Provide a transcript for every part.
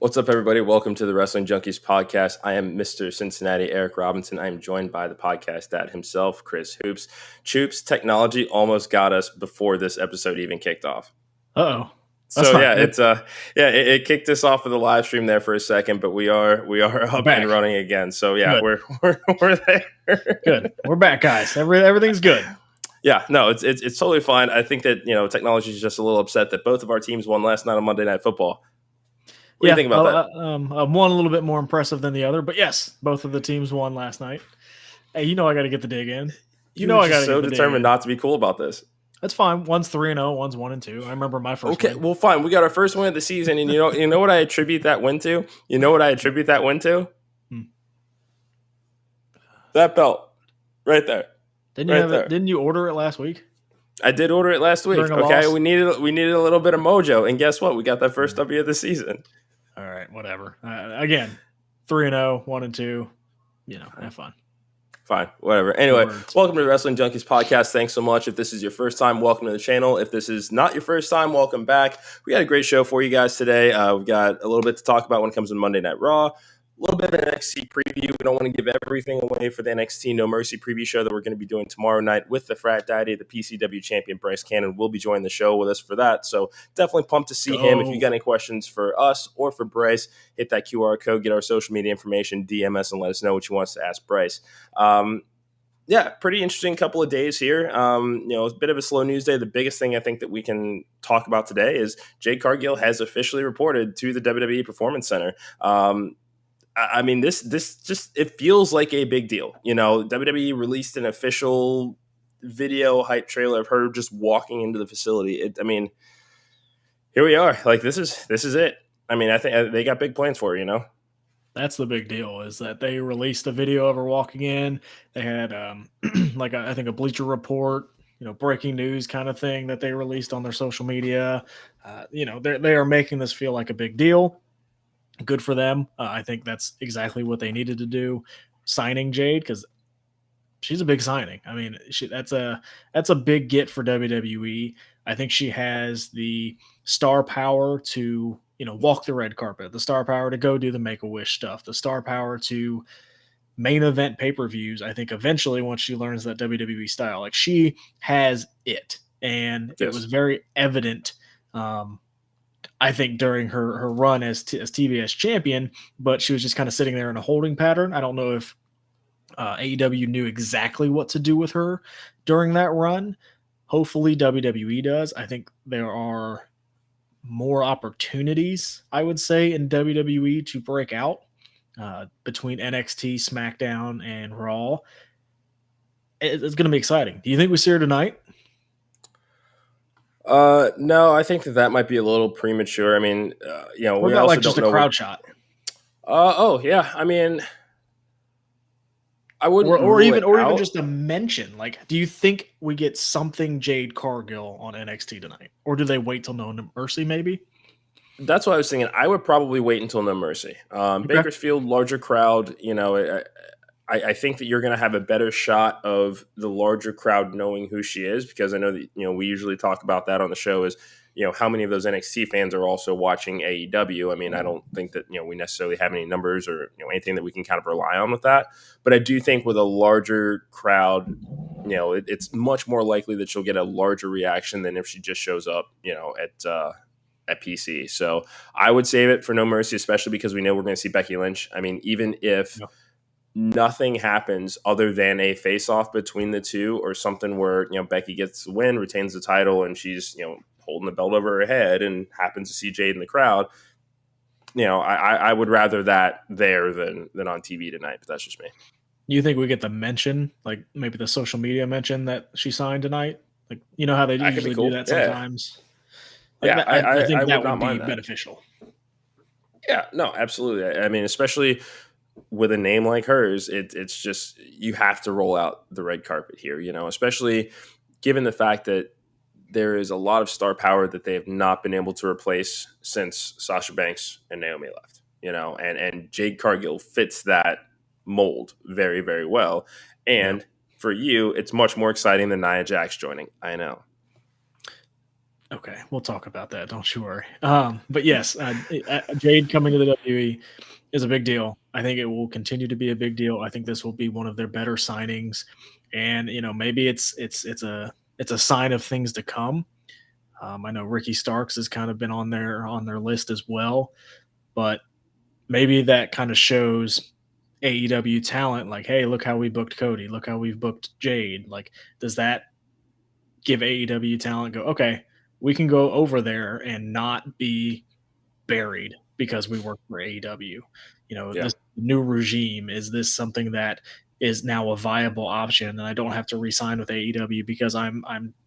What's up, everybody? Welcome to the Wrestling Junkies podcast. I am Mr. Cincinnati, Eric Robinson. I am joined by the podcast dad himself, Chris Hoops. Choops, technology almost got us before this episode even kicked off. Uh-oh. So yeah, it kicked us off of the live stream there for a second, but we are up back. and running again. So yeah, we're there. Good. We're back, guys. Everything's good. Yeah, no, it's totally fine. I think that technology is just a little upset that both of our teams won last night on Monday Night Football. What do you think about that? One a little bit more impressive than the other, but yes, both of the teams won last night. Hey, I got to get the dig in. I got to so determined not to be cool about this. That's fine. One's 3-0, one's 1-2. I remember my first. Okay, well, fine. We got our first win of the season, and you know what I attribute that win to? That belt, right there. Didn't you order it last week? I did order it last week. Okay, we needed a little bit of mojo, and guess what? We got that first W of the season. All right, whatever. Again, 3-0, 1-2. Have fun. Fine, whatever. Anyway, welcome to the Wrestling Junkies podcast. Thanks so much. If this is your first time, welcome to the channel. If this is not your first time, welcome back. We got a great show for you guys today. We've got a little bit to talk about when it comes to Monday Night Raw. A little bit of NXT preview. We don't want to give everything away for the NXT No Mercy preview show that we're going to be doing tomorrow night with the frat daddy, the PCW champion Bryce Cannon will be joining the show with us for that. So definitely pumped to see him. If you got any questions for us or for Bryce, hit that QR code, get our social media information, DM us, and let us know what you want to ask Bryce. Yeah, pretty interesting couple of days here. It's a bit of a slow news day. The biggest thing I think that we can talk about today is Jade Cargill has officially reported to the WWE Performance Center. I mean, this just, it feels like a big deal. WWE released an official video hype trailer of her just walking into the facility. Here we are. Like, this is it. I mean, I think they got big plans for her, That's the big deal, is that they released a video of her walking in. They had I think a Bleacher Report, breaking news kind of thing that they released on their social media. They are making this feel like a big deal. Good for them. I think that's exactly what they needed to do, signing Jade, because she's a big signing. I mean, that's a big get for WWE. I think she has the star power to walk the red carpet, the star power to go do the Make-A-Wish stuff, the star power to main event pay-per-views. I think eventually, once she learns that WWE style, like, she has it, and It was very evident. I think during her run as TBS champion, but she was just kind of sitting there in a holding pattern. I don't know if AEW knew exactly what to do with her during that run. Hopefully WWE does. I think there are more opportunities, I would say, in WWE to break out between NXT, SmackDown, and Raw. It's going to be exciting. Do you think we see her tonight? No, I think that might be a little premature. I mean, what about like just a crowd shot? Yeah. I mean, I wouldn't, or even just a mention. Like, do you think we get something Jade Cargill on NXT tonight, or do they wait till No Mercy? Maybe. That's what I was thinking. I would probably wait until No Mercy. Bakersfield, larger crowd. I think that you're going to have a better shot of the larger crowd knowing who she is, because I know that, we usually talk about that on the show is, how many of those NXT fans are also watching AEW. I mean, I don't think that, we necessarily have any numbers or, anything that we can kind of rely on with that. But I do think with a larger crowd, it's much more likely that she'll get a larger reaction than if she just shows up, at PC. So I would save it for No Mercy, especially because we know we're going to see Becky Lynch. I mean, even if nothing happens other than a face-off between the two, or something where Becky gets the win, retains the title, and she's holding the belt over her head and happens to see Jade in the crowd, I would rather that there than on TV tonight. But that's just me. You think we get the mention, like maybe the social media mention that she signed tonight? Like, how they usually do that sometimes. Yeah, I think that would be beneficial. Yeah, no, absolutely. I mean, especially with a name like hers, it's just, you have to roll out the red carpet here, especially given the fact that there is a lot of star power that they have not been able to replace since Sasha Banks and Naomi left, and Jade Cargill fits that mold very, very well. And for you, it's much more exciting than Nia Jax joining. I know. Okay, we'll talk about that. Don't you worry. But yes, Jade coming to the WWE is a big deal. I think it will continue to be a big deal. I think this will be one of their better signings, and maybe it's a sign of things to come. I know Ricky Starks has kind of been on their list as well, but maybe that kind of shows AEW talent. Like, hey, look how we booked Cody. Look how we've booked Jade. Like, does that give AEW talent go, okay, we can go over there and not be buried because we work for AEW. Yeah. This new regime, is this something that is now a viable option? And I don't have to re-sign with AEW because I'm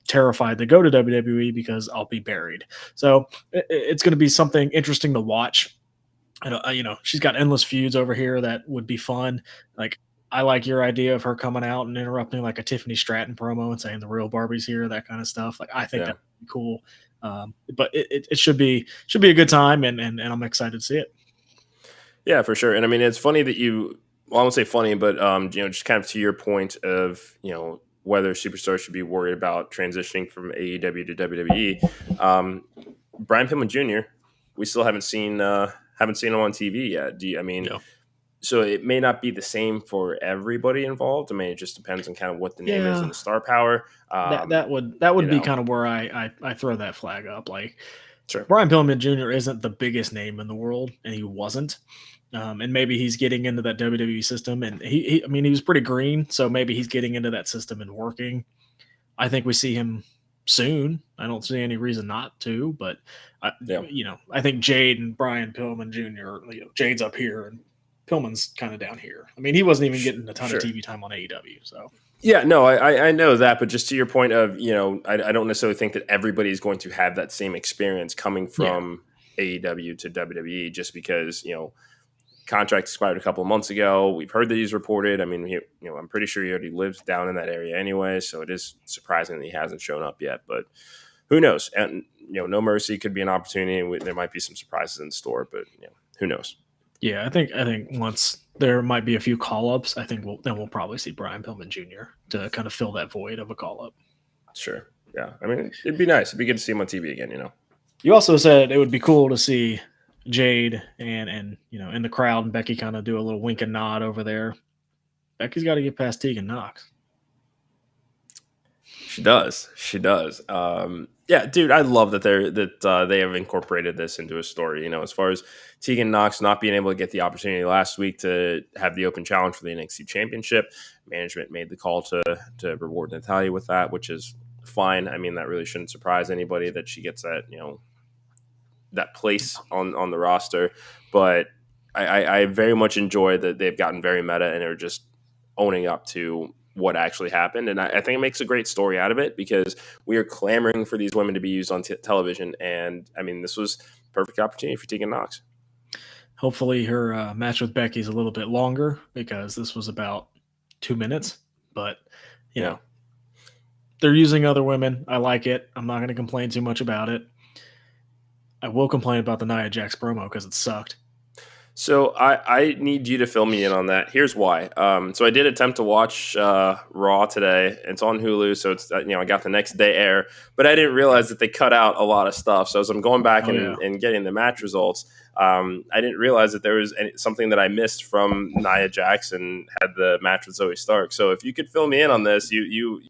terrified to go to WWE because I'll be buried. So it's going to be something interesting to watch. She's got endless feuds over here that would be fun. Like, I like your idea of her coming out and interrupting like a Tiffany Stratton promo and saying the real Barbie's here, that kind of stuff. Like, I think Yeah. that'd be cool. But it should be a good time, and I'm excited to see it. Yeah, for sure. And I mean, it's funny that well, I won't say funny, but just kind of to your point of whether superstars should be worried about transitioning from AEW to WWE. Brian Pillman Jr. We still haven't seen him on TV yet. Yeah. So it may not be the same for everybody involved. I mean, it just depends on kind of what the name is Yeah, and the star power. that would be kind of where I throw that flag up. Like, Sure. Brian Pillman Jr. isn't the biggest name in the world, and he wasn't. And maybe he's getting into that WWE system, and I mean, he was pretty green, so maybe he's getting into that system and working. I think we see him soon. I don't see any reason not to, but Yeah. I think Jade and Brian Pillman Jr. Jade's up here and Pillman's kind of down here. I mean, he wasn't even getting a ton of Sure. TV time on AEW, so. Yeah, no, I know that, but just to your point of, I don't necessarily think that everybody's going to have that same experience coming from AEW to WWE just because, contract expired a couple of months ago. We've heard that he's reported. I mean, I'm pretty sure he already lives down in that area anyway, so it is surprising that he hasn't shown up yet, but who knows? And, No Mercy could be an opportunity, and there might be some surprises in store, but, who knows? Yeah, I think once there might be a few call-ups, I think we'll probably see Brian Pillman Jr. to kind of fill that void of a call-up. Sure. Yeah. I mean, it'd be nice. It'd be good to see him on TV again, You also said it would be cool to see Jade and in the crowd and Becky kind of do a little wink and nod over there. Becky's got to get past Tegan Knox. She does. Yeah, dude, I love that they have incorporated this into a story. As far as Tegan Knox not being able to get the opportunity last week to have the open challenge for the NXT Championship, management made the call to reward Natalya with that, which is fine. I mean, that really shouldn't surprise anybody that she gets that that place on the roster. But I very much enjoy that they've gotten very meta and are just owning up to what actually happened. And I think it makes a great story out of it because we are clamoring for these women to be used on television. And I mean, this was a perfect opportunity for Tegan Knox. Hopefully her match with Becky is a little bit longer because this was about 2 minutes, but you know, they're using other women. I like it. I'm not going to complain too much about it. I will complain about the Nia Jax promo because it sucked. So I need you to fill me in on that. Here's why. So I did attempt to watch Raw today. It's on Hulu, so it's I got the next day air, but I didn't realize that they cut out a lot of stuff. So as I'm going back and getting the match results, I didn't realize that there was something that I missed from Nia Jax and had the match with Zoe Stark. So if you could fill me in on this, you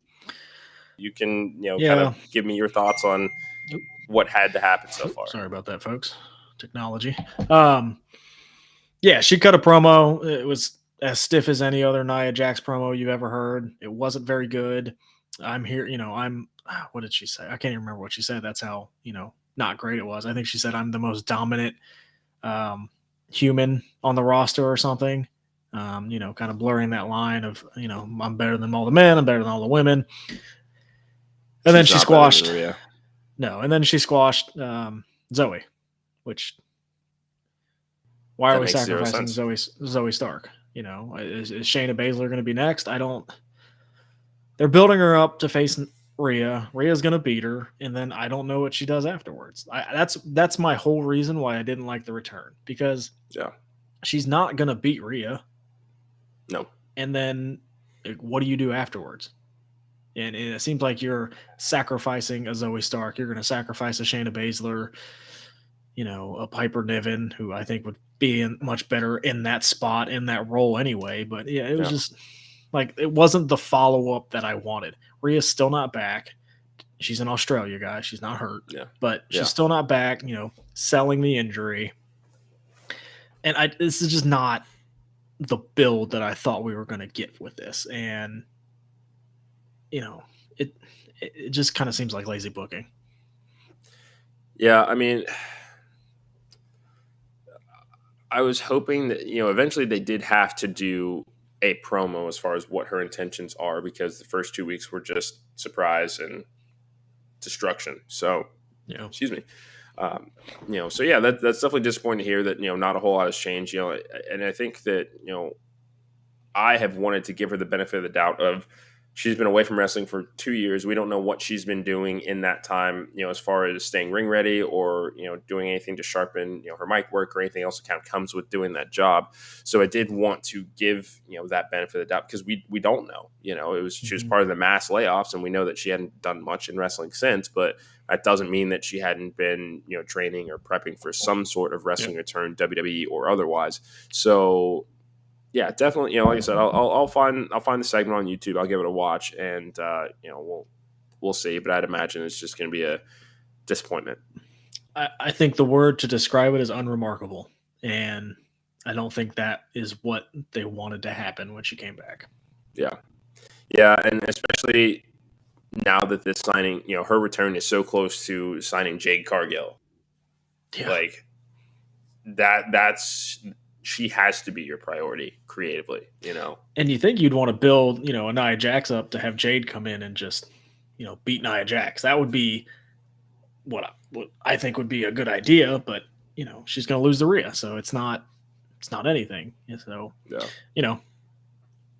can kind of give me your thoughts on what had to happen so far. Sorry about that, folks. Technology. Yeah, she cut a promo. It was as stiff as any other Nia Jax promo you've ever heard. It wasn't very good. I'm here, what did she say? I can't even remember what she said. That's how, not great it was. I think she said I'm the most dominant human on the roster or something. Kind of blurring that line of, I'm better than all the men, I'm better than all the women. And then she squashed. No, and then she squashed Zoe, which why are we sacrificing Zoe Stark? Is Shayna Baszler going to be next? They're building her up to face Rhea. Rhea's going to beat her, and then I don't know what she does afterwards. That's my whole reason why I didn't like the return, because she's not going to beat Rhea. No. And then what do you do afterwards? And it seems like you're sacrificing a Zoe Stark. You're going to sacrifice a Shayna Baszler, a Piper Niven, who I think would be much better in that spot, in that role anyway. But yeah, it was just like, it wasn't the follow up that I wanted. Rhea's still not back. She's in Australia, guys. She's not hurt, but she's still not back, selling the injury. And this is just not the build that I thought we were going to get with this. And, it just kind of seems like lazy booking. Yeah, I mean, I was hoping that, eventually they did have to do a promo as far as what her intentions are, because the first 2 weeks were just surprise and destruction. So, excuse me. So yeah, that's definitely disappointing to hear that, not a whole lot has changed, and I think that, I have wanted to give her the benefit of the doubt of, she's been away from wrestling for 2 years. We don't know what she's been doing in that time, as far as staying ring ready or, doing anything to sharpen, her mic work or anything else that kind of comes with doing that job. So I did want to give, that benefit of the doubt, because we don't know, she was part of the mass layoffs, and we know that she hadn't done much in wrestling since, but that doesn't mean that she hadn't been, training or prepping for some sort of wrestling return, WWE or otherwise. So, yeah, definitely. Like I said, I'll find the segment on YouTube. I'll give it a watch, and we'll see. But I'd imagine it's just going to be a disappointment. I think the word to describe it is unremarkable, and I don't think that is what they wanted to happen when she came back. Yeah, and especially now that this signing, her return is so close to signing Jade Cargill. Yeah. Like that's. She has to be your priority creatively, And you think you'd want to build, a Nia Jax up to have Jade come in and just, beat Nia Jax. That would be what I think would be a good idea, but she's going to lose to Rhea, so it's not anything. So,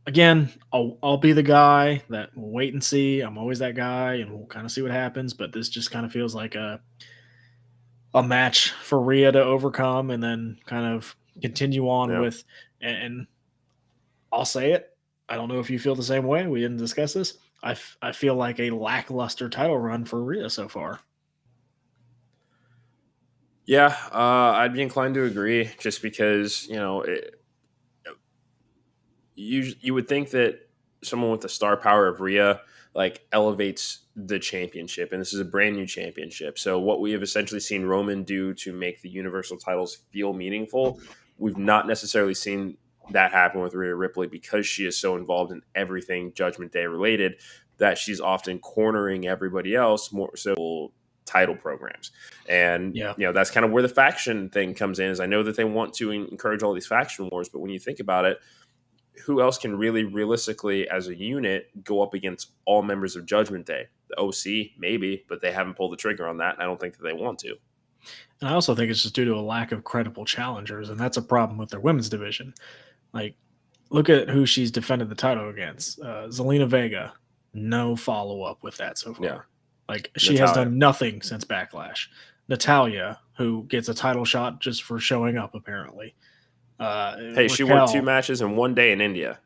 again, I'll be the guy that will wait and see. I'm always that guy, and we'll kind of see what happens. But this just kind of feels like a match for Rhea to overcome, and then kind of continue on with. And I'll say it. I don't know if you feel the same way. We didn't discuss this. I feel like a lackluster title run for Rhea so far. Yeah, I'd be inclined to agree, just because you would think that someone with the star power of Rhea elevates the championship, and this is a brand new championship. So what we have essentially seen Roman do to make the Universal titles feel meaningful, we've not necessarily seen that happen with Rhea Ripley, because she is so involved in everything Judgment Day related that she's often cornering everybody else more so title programs. And that's kind of where the faction thing comes in. Is I know that they want to encourage all these faction wars, but when you think about it, who else can really realistically as a unit go up against all members of Judgment Day? The OC, maybe, but they haven't pulled the trigger on that, and I don't think that they want to. And I also think it's just due to a lack of credible challengers, and that's a problem with their women's division. Like, look at who she's defended the title against. Zelina Vega, no follow-up with that so far. Yeah. Like, she has done nothing since Backlash. Natalya, who gets a title shot just for showing up, apparently. Hey, Raquel, she won 2 matches in 1 day in India.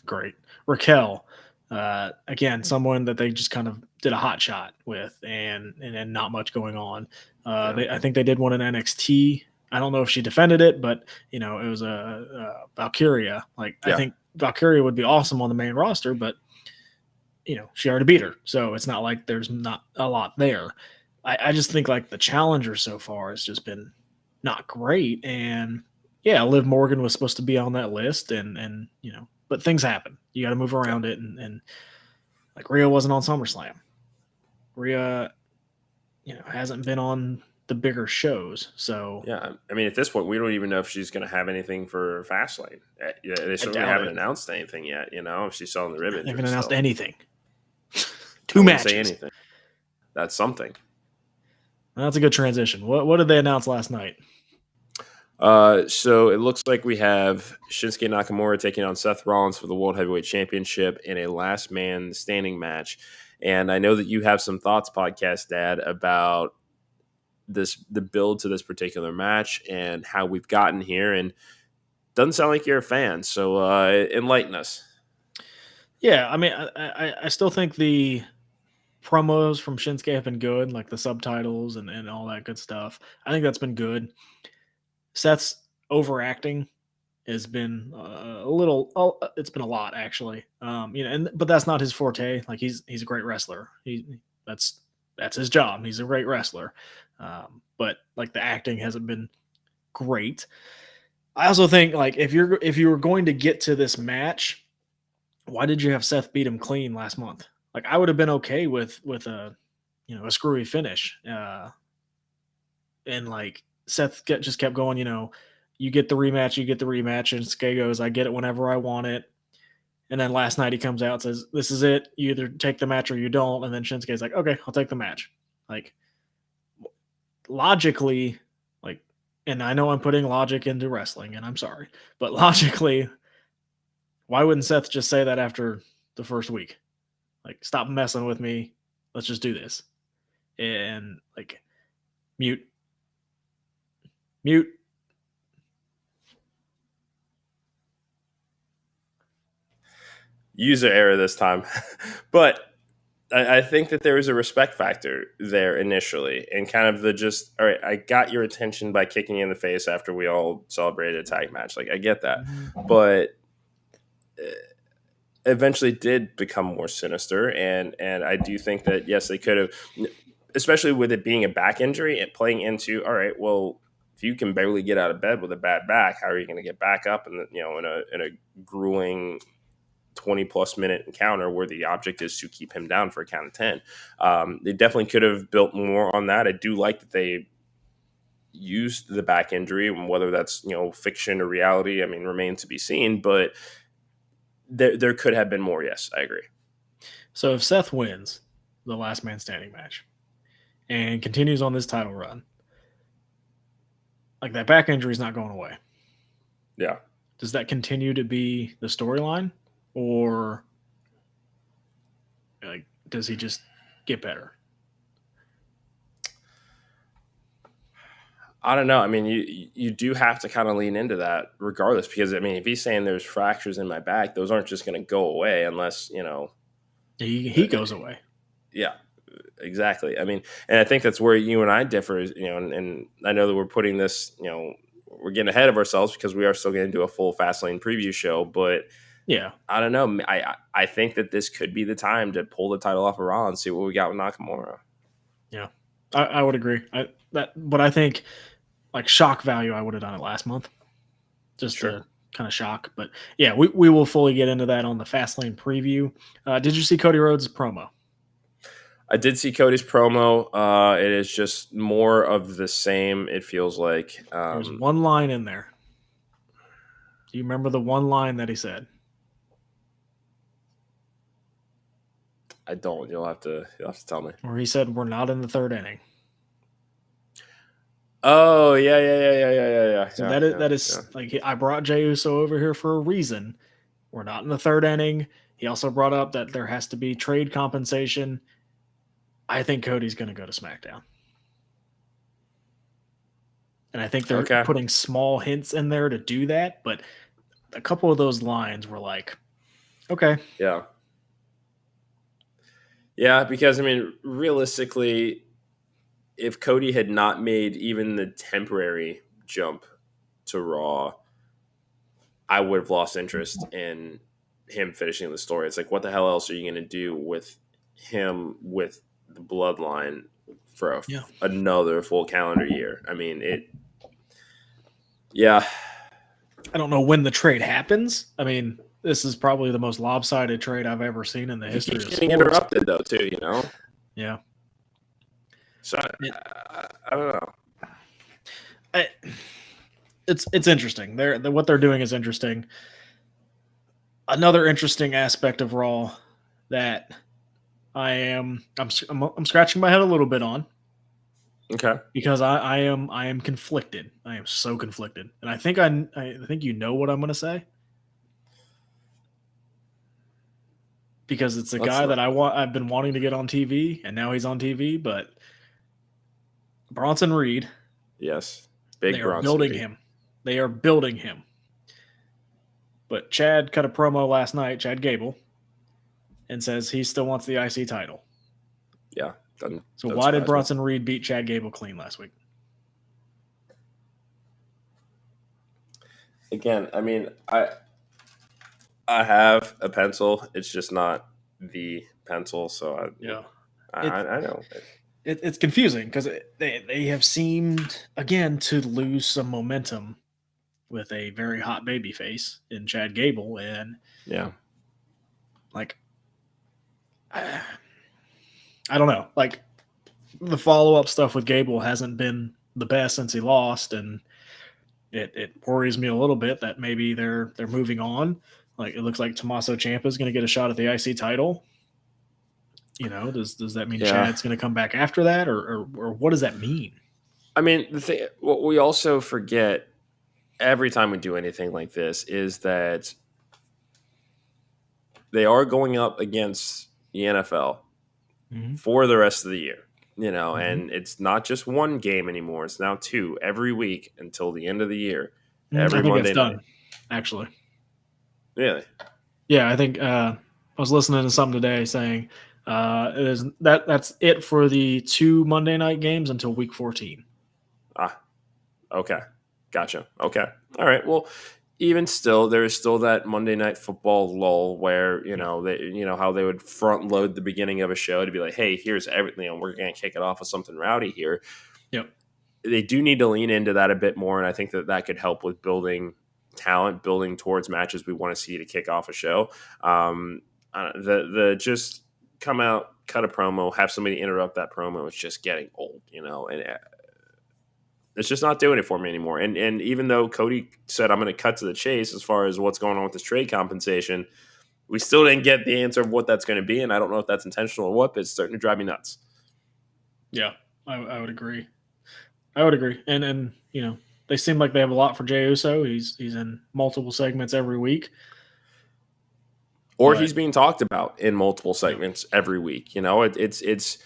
Great. Raquel, again, someone that they just kind of did a hot shot with, and not much going on. I think they did one in NXT. I don't know if she defended it, but it was a Valkyria. I think Valkyria would be awesome on the main roster, but she already beat her, so it's not like there's not a lot there. I just think the challenger so far has just been not great, and Liv Morgan was supposed to be on that list, and but things happen. You got to move around it, and Rhea wasn't on SummerSlam. Rhea, hasn't been on the bigger shows. So I mean, at this point, we don't even know if she's going to have anything for Fastlane. They certainly haven't announced anything yet. If she's selling the ribbon. They haven't announced anything. 2 matches. Say anything. That's something. That's a good transition. What did they announce last night? So it looks like we have Shinsuke Nakamura taking on Seth Rollins for the World Heavyweight Championship in a last man standing match. And I know that you have some thoughts, Podcast Dad, about the build to this particular match and how we've gotten here. And doesn't sound like you're a fan. So enlighten us. Yeah, I mean, I still think the promos from Shinsuke have been good, like the subtitles and all that good stuff. I think that's been good. Seth's overacting has been a little. Oh, it's been a lot actually. But that's not his forte. Like he's a great wrestler. That's that's his job. He's a great wrestler. But like the acting hasn't been great. I also think like if you were going to get to this match, why did you have Seth beat him clean last month? Like I would have been okay with a screwy finish. And like just kept going. You get the rematch, you get the rematch, and Sasuke goes, I get it whenever I want it. And then last night he comes out and says, "This is it. You either take the match or you don't." And then Shinsuke's like, "Okay, I'll take the match." Like logically, like, and I know I'm putting logic into wrestling, and I'm sorry, but logically, why wouldn't Seth just say that after the first week? Like, stop messing with me. Let's just do this. And like, mute, mute. User error this time. But I think that there was a respect factor there initially, and kind of the just, all right, I got your attention by kicking you in the face after we all celebrated a tag match. Like, I get that. But eventually did become more sinister, and I do think that, yes, they could have, especially with it being a back injury and playing into, all right, well, if you can barely get out of bed with a bad back, how are you going to get back up in a grueling 20+ minute encounter where the object is to keep him down for a count of 10? They definitely could have built more on that. I do like that they used the back injury, and whether that's fiction or reality, I mean, remains to be seen, but there could have been more. Yes, I agree. So if Seth wins the last man standing match and continues on this title run, like that back injury is not going away. Yeah. Does that continue to be the storyline, or like does he just get better? I don't know. I mean, you do have to kind of lean into that regardless, because I mean, if he's saying there's fractures in my back, those aren't just going to go away unless He goes away. Yeah, exactly. I mean, and I think that's where you and I differ. And I know that we're putting this, we're getting ahead of ourselves because we are still going to do a full Fastlane preview show, but Yeah, I don't know. I think that this could be the time to pull the title off of Raw and see what we got with Nakamura. yeah, I would agree. But I think like shock value, I would have done it last month, just Sure. to kind of shock. But yeah, we will fully get into that on the Fastlane preview. Did you see Cody Rhodes' promo? I did see Cody's promo. It is just more of the same, it feels like. There's one line in there. Do you remember the one line that he said? I don't. You'll have to tell me. Where he said, "We're not in the third inning." Oh yeah. So that is like I brought Jey Uso over here for a reason. We're not in the third inning. He also brought up that there has to be trade compensation. I think Cody's going to go to SmackDown. And I think they're putting small hints in there to do that, but a couple of those lines were like, okay. Yeah. Yeah, because I mean, realistically, if Cody had not made even the temporary jump to Raw, I would have lost interest in him finishing the story. It's like, what the hell else are you going to do with him with the bloodline for another full calendar year? I mean, yeah. I don't know when the trade happens. I mean, this is probably the most lobsided trade I've ever seen in the history of sports. Getting interrupted though, too. Yeah. So I don't know. It's interesting. What they're doing is interesting. Another interesting aspect of Raw that I'm scratching my head a little bit on. Okay. Because I am conflicted. I am so conflicted, and I think you know what I'm going to say. Because it's a guy that I've been wanting to get on TV, and now he's on TV. But Bronson Reed, yes, they are building him. They are building him. But Chad cut a promo last night. Chad Gable and says he still wants the IC title. Yeah. So why did Bronson Reed beat Chad Gable clean last week? Again, I mean, I have a pencil. It's just not the pencil, so I know. It's confusing because they have seemed, again, to lose some momentum with a very hot baby face in Chad Gable. And, yeah, like, I don't know. Like, the follow-up stuff with Gable hasn't been the best since he lost, and it worries me a little bit that maybe they're moving on. Like, it looks like Tommaso Ciampa is going to get a shot at the IC title. You know, does that mean Chad's going to come back after that, or what does that mean? I mean, the thing, what we also forget every time we do anything like this is that they are going up against the NFL for the rest of the year. You know, and it's not just one game anymore. It's now 2 every week until the end of the year. Every Monday night. Done, actually. Really? Yeah, I think I was listening to something today saying it is that's it for the 2 Monday night games until week 14. Okay. Gotcha. Okay. All right. Well, even still, there is still that Monday Night Football lull where how they would front load the beginning of a show to be like, "Hey, here's everything, and we're going to kick it off with something rowdy here." Yep. They do need to lean into that a bit more, and I think that could help with building talent, building towards matches we want to see to kick off a show. The just come out, cut a promo, have somebody interrupt that promo. It's just getting old, and it's just not doing it for me anymore. And even though Cody said, I'm going to cut to the chase as far as what's going on with this trade compensation, we still didn't get the answer of what that's going to be. And I don't know if that's intentional or what, but it's starting to drive me nuts. Yeah, I would agree. And they seem like they have a lot for Jey Uso. He's in multiple segments every week. Or he's being talked about in multiple segments every week. It's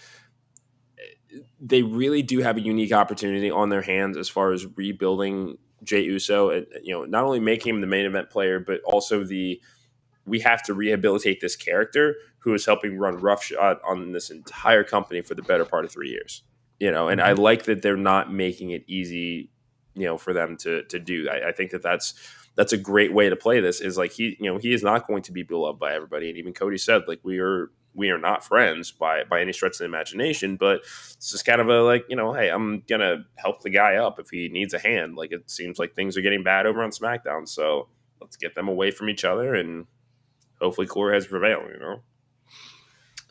they really do have a unique opportunity on their hands as far as rebuilding Jey Uso. And, not only making him the main event player, but also we have to rehabilitate this character who is helping run roughshod on this entire company for the better part of 3 years. And I like that they're not making it easy, for them to do. I think that's a great way to play this. Is like he is not going to be beloved by everybody, and even Cody said like we are not friends by any stretch of the imagination, but it's just kind of a like, hey, I'm gonna help the guy up if he needs a hand. Like it seems like things are getting bad over on SmackDown, so let's get them away from each other and hopefully cooler heads prevail. It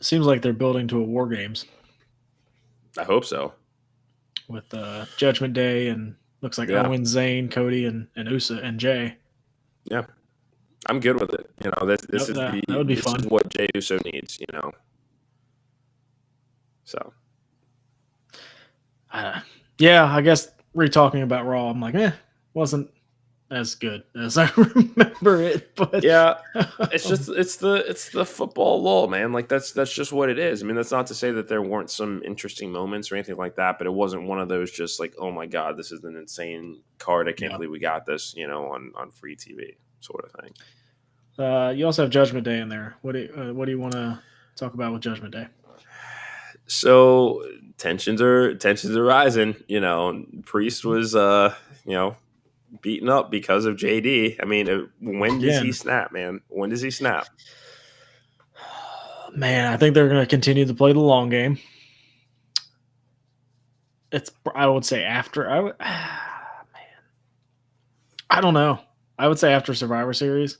seems like they're building to a War Games. I hope so. With Judgment Day and looks like Owen, Zayn, Cody, and Uso and Jay. Yeah, I'm good with it. This is what Jey Uso needs. So. Yeah, I guess talking about Raw, I'm like, wasn't as good as I remember it, but yeah, it's the football lull, man. Like that's just what it is. I mean, that's not to say that there weren't some interesting moments or anything like that, but it wasn't one of those just like, oh my god, this is an insane card. I can't believe we got this, on free TV sort of thing. You also have Judgment Day in there. What do you want to talk about with Judgment Day? So tensions are rising. Priest was beaten up because of JD. I mean, when does he snap, man? When does he snap? Man, I think they're going to continue to play the long game. I would say after. Man, I don't know. I would say after Survivor Series,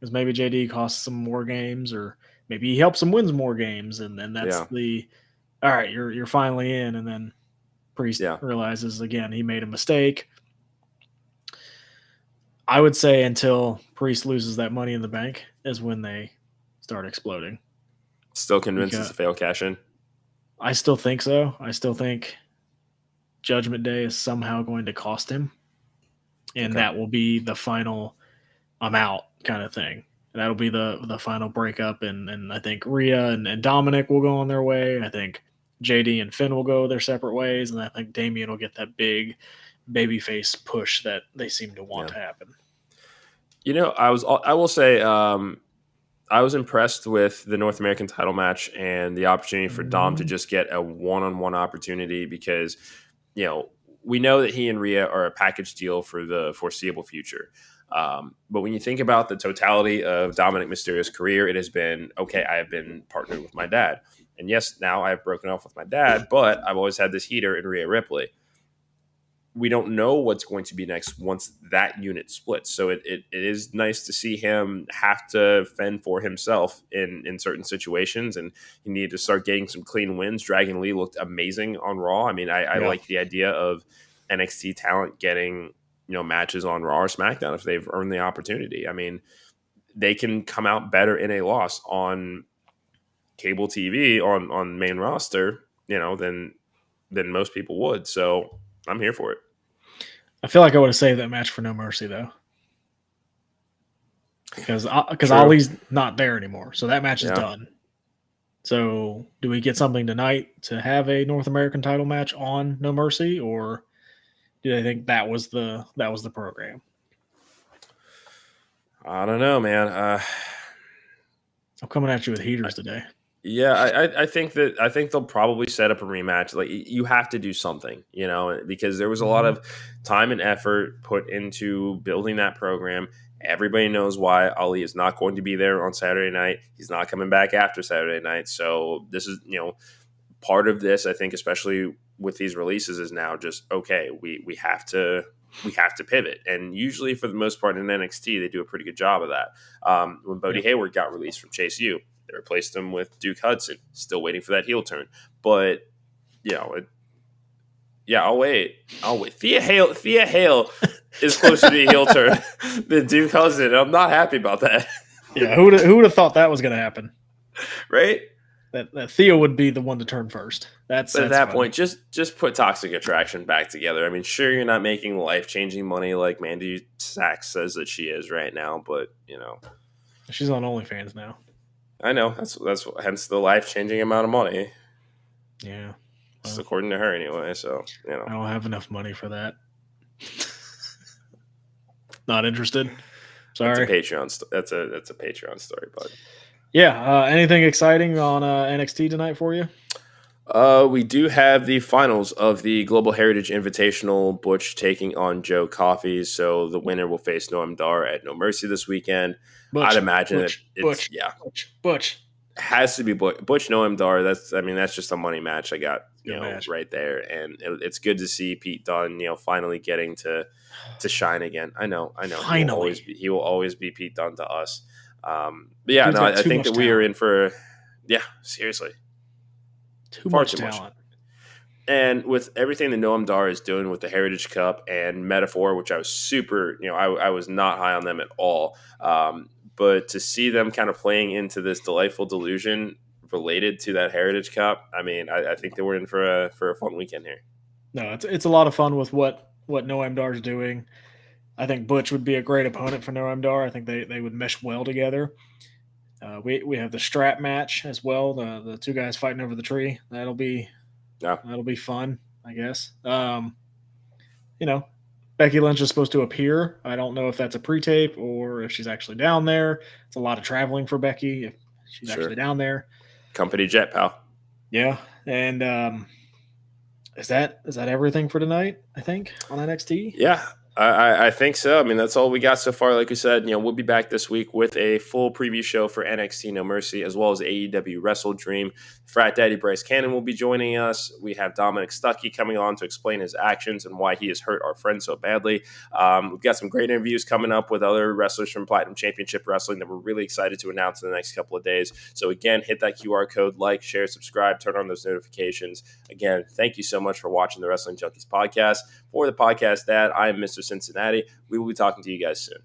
because maybe JD costs some more games, or maybe he helps him win more games, and then that's all right. You're finally in, and then Priest realizes again he made a mistake. I would say until Priest loses that Money in the Bank is when they start exploding. Still convinced it's a fail cash in? I still think so. I still think Judgment Day is somehow going to cost him. And that will be the final I'm out kind of thing. That'll be the final breakup. And I think Rhea and Dominic will go on their way. I think JD and Finn will go their separate ways. And I think Damian will get that big babyface push that they seem to want to happen. I will say I was impressed with the North American title match and the opportunity for Dom to just get a one-on-one opportunity because, we know that he and Rhea are a package deal for the foreseeable future. But when you think about the totality of Dominic Mysterio's career, it has been, okay, I have been partnered with my dad. And yes, now I've broken off with my dad, but I've always had this heater in Rhea Ripley. We don't know what's going to be next once that unit splits. So it is nice to see him have to fend for himself in certain situations, and he needed to start getting some clean wins. Dragon Lee looked amazing on Raw. I mean, I like the idea of NXT talent getting matches on Raw or SmackDown if they've earned the opportunity. I mean, they can come out better in a loss on cable TV on main roster, than most people would. So I'm here for it. I feel like I would have saved that match for No Mercy though, because Ali's not there anymore, so that match is done. So, do we get something tonight to have a North American title match on No Mercy, or do they think that was the program? I don't know, man. I'm coming at you with heaters today. Yeah, I think they'll probably set up a rematch. Like, you have to do something, because there was a lot of time and effort put into building that program. Everybody knows why Ali is not going to be there on Saturday night. He's not coming back after Saturday night. So this is, part of this, I think, especially with these releases, is now just, okay, we have to pivot. And usually for the most part in NXT, they do a pretty good job of that. When Bodie Hayward got released from Chase U, they replaced him with Duke Hudson. Still waiting for that heel turn. But, I'll wait. Thea Hale is closer to a heel turn than Duke Hudson. I'm not happy about that. Yeah, who would have thought that was going to happen? Right? That Thea would be the one to turn first. That's at that funny. point, just put Toxic Attraction back together. I mean, sure, you're not making life-changing money like Mandy Sachs says that she is right now, but, she's on OnlyFans now. I know. That's hence the life-changing amount of money. Yeah. Well, according to her anyway, so, I don't have enough money for that. Not interested. Sorry. That's a Patreon story, bud. Yeah. Anything exciting on NXT tonight for you? We do have the finals of the Global Heritage Invitational, Butch taking on Joe Coffey. So the winner will face Noam Dar at No Mercy this weekend. I'd imagine Butch has to be Butch Noam Dar. That's just a money match I got right there, and it's good to see Pete Dunne finally getting to shine again. I know. Finally, he will always be Pete Dunne to us. But yeah, no, I think that we are in for seriously. Too much talent. And with everything that Noam Dar is doing with the Heritage Cup and Metaphor, which I was super, I was not high on them at all. But to see them kind of playing into this delightful delusion related to that Heritage Cup, I mean, I think that we're in for a fun weekend here. No, it's a lot of fun with what Noam Dar is doing. I think Butch would be a great opponent for Noam Dar. I think they would mesh well together. We have the strap match as well. The two guys fighting over the tree. That'll be fun, I guess. Becky Lynch is supposed to appear. I don't know if that's a pre-tape or if she's actually down there. It's a lot of traveling for Becky if she's actually down there. Company jet, pal. Yeah, and is that everything for tonight? I think on NXT. Yeah. I think so. I mean, that's all we got so far. Like we said, we'll be back this week with a full preview show for NXT No Mercy, as well as AEW Wrestle Dream. Frat Daddy Bryce Cannon will be joining us. We have Dominic Stuckey coming on to explain his actions and why he has hurt our friend so badly. We've got some great interviews coming up with other wrestlers from Platinum Championship Wrestling that we're really excited to announce in the next couple of days. So again, hit that QR code, like, share, subscribe, turn on those notifications. Again, thank you so much for watching the Wrestling Junkies podcast. For the podcast dad, I am Mr. Cincinnati. We will be talking to you guys soon.